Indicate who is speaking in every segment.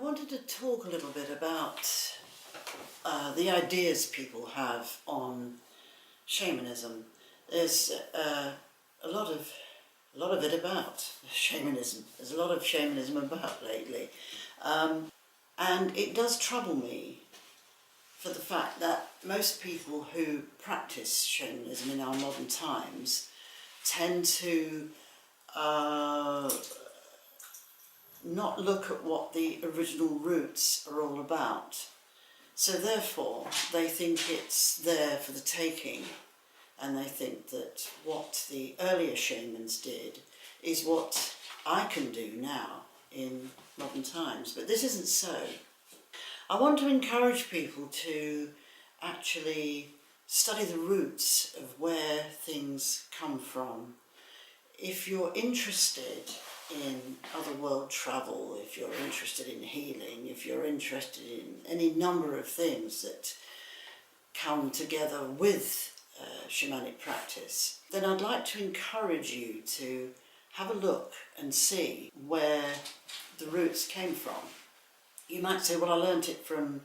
Speaker 1: wanted to talk a little bit about the ideas people have on shamanism. There's a lot of it about shamanism. There's a lot of shamanism about lately, and it does trouble me for the fact that most people who practice shamanism in our modern times tend to not look at what the original roots are all about. So therefore they think it's there for the taking, and they think that what the earlier shamans did is what I can do now in modern times. But this isn't so. I want to encourage people to actually study the roots of where things come from. If you're interested in otherworld travel, if you're interested in healing, if you're interested in any number of things that come together with shamanic practice, then I'd like to encourage you to have a look and see where the roots came from. You might say, well, I learnt it from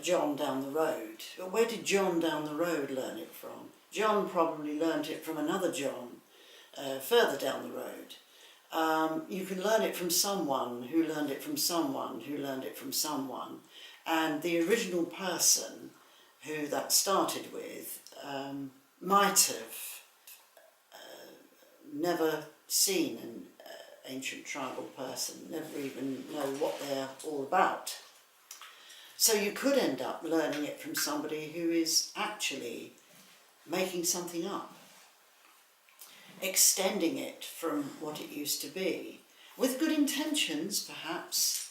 Speaker 1: John down the road. But where did John down the road learn it from? John probably learnt it from another John further down the road. You can learn it from someone who learned it from someone who learned it from someone, and the original person who that started with might have never seen an ancient tribal person, never even know what they're all about. So you could end up learning it from somebody who is actually making something up, extending it from what it used to be, with good intentions perhaps.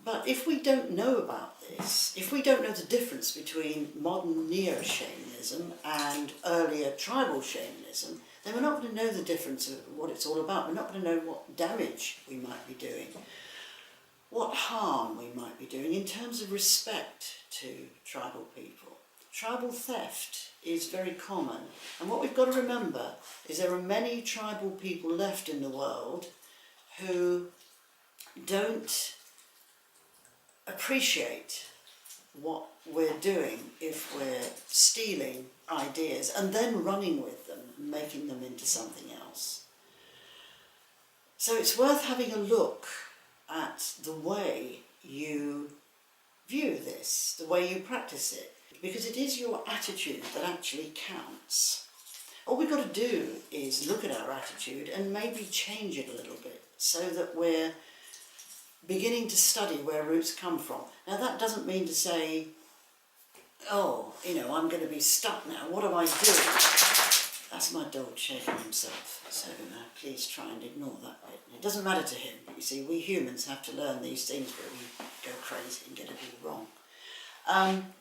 Speaker 1: But if we don't know about this, if we don't know the difference between modern neo-shamanism and earlier tribal shamanism, then we're not going to know the difference of what it's all about. We're not going to know what damage we might be doing, what harm we might be doing in terms of respect to tribal people. Tribal theft is very common, and what we've got to remember is there are many tribal people left in the world who don't appreciate what we're doing if we're stealing ideas and then running with them and making them into something else. So it's worth having a look at the way you view this, the way you practice it, because it is your attitude that actually counts. All we've got to do is look at our attitude and maybe change it a little bit so that we're beginning to study where roots come from. Now that doesn't mean to say, oh, I'm going to be stuck now, what do I do? That's my dog shaking himself, so please try and ignore that bit. It doesn't matter to him, but you see, we humans have to learn these things where we go crazy and get it all wrong.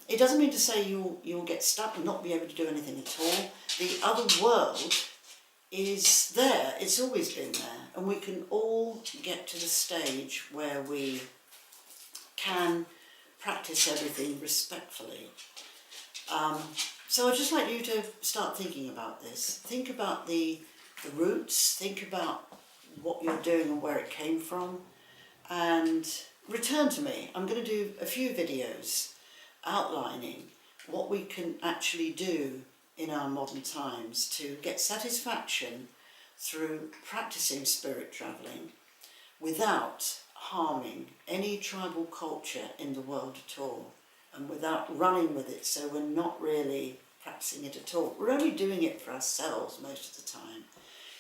Speaker 1: It doesn't mean to say you'll get stuck and not be able to do anything at all. The other world is there, it's always been there, and we can all get to the stage where we can practice everything respectfully. So I'd just like you to start thinking about this. Think about the roots, think about what you're doing and where it came from, and return to me. I'm going to do a few videos outlining what we can actually do in our modern times to get satisfaction through practicing spirit travelling without harming any tribal culture in the world at all, and without running with it, so we're not really practicing it at all. We're only doing it for ourselves most of the time.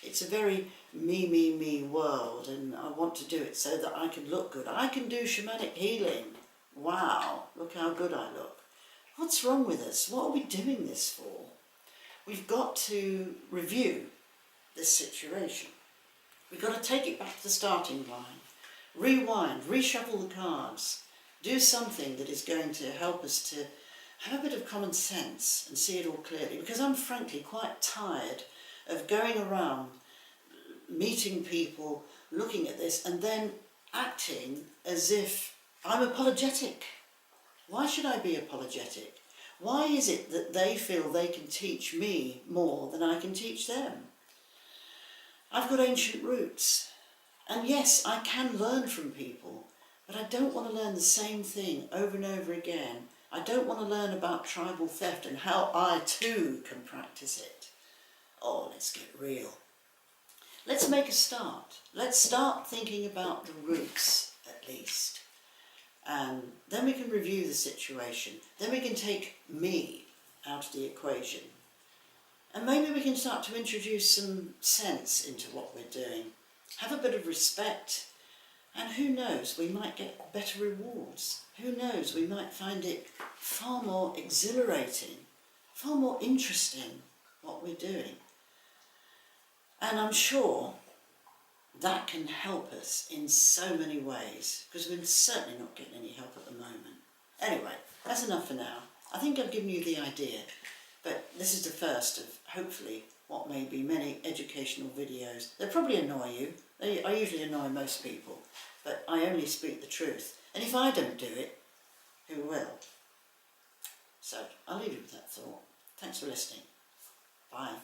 Speaker 1: It's a very me world, and I want to do it so that I can look good. I can do shamanic healing. Wow, look how good I look. What's wrong with us? What are we doing this for? We've got to review this situation. We've got to take it back to the starting line. Rewind, reshuffle the cards. Do something that is going to help us to have a bit of common sense and see it all clearly. Because I'm frankly quite tired of going around, meeting people, looking at this, and then acting as if I'm apologetic. Why should I be apologetic? Why is it that they feel they can teach me more than I can teach them? I've got ancient roots, and yes, I can learn from people, but but I don't want to learn the same thing over and over again. I don't want to learn about tribal theft and how I too can practice it. Oh, let's get real. Let's make a start. Let's start thinking about the roots at least. And then we can review the situation. Then we can take me out of the equation. And maybe we can start to introduce some sense into what we're doing. Have a bit of respect. And who knows, we might get better rewards. Who knows, we might find it far more exhilarating, far more interesting what we're doing. And I'm sure that can help us in so many ways, because we're certainly not getting any help at the moment. Anyway, that's enough for now. I think I've given you the idea, but this is the first of, hopefully, what may be many educational videos. They'll probably annoy you. I usually annoy most people, but I only speak the truth. And if I don't do it, who will? So, I'll leave you with that thought. Thanks for listening. Bye.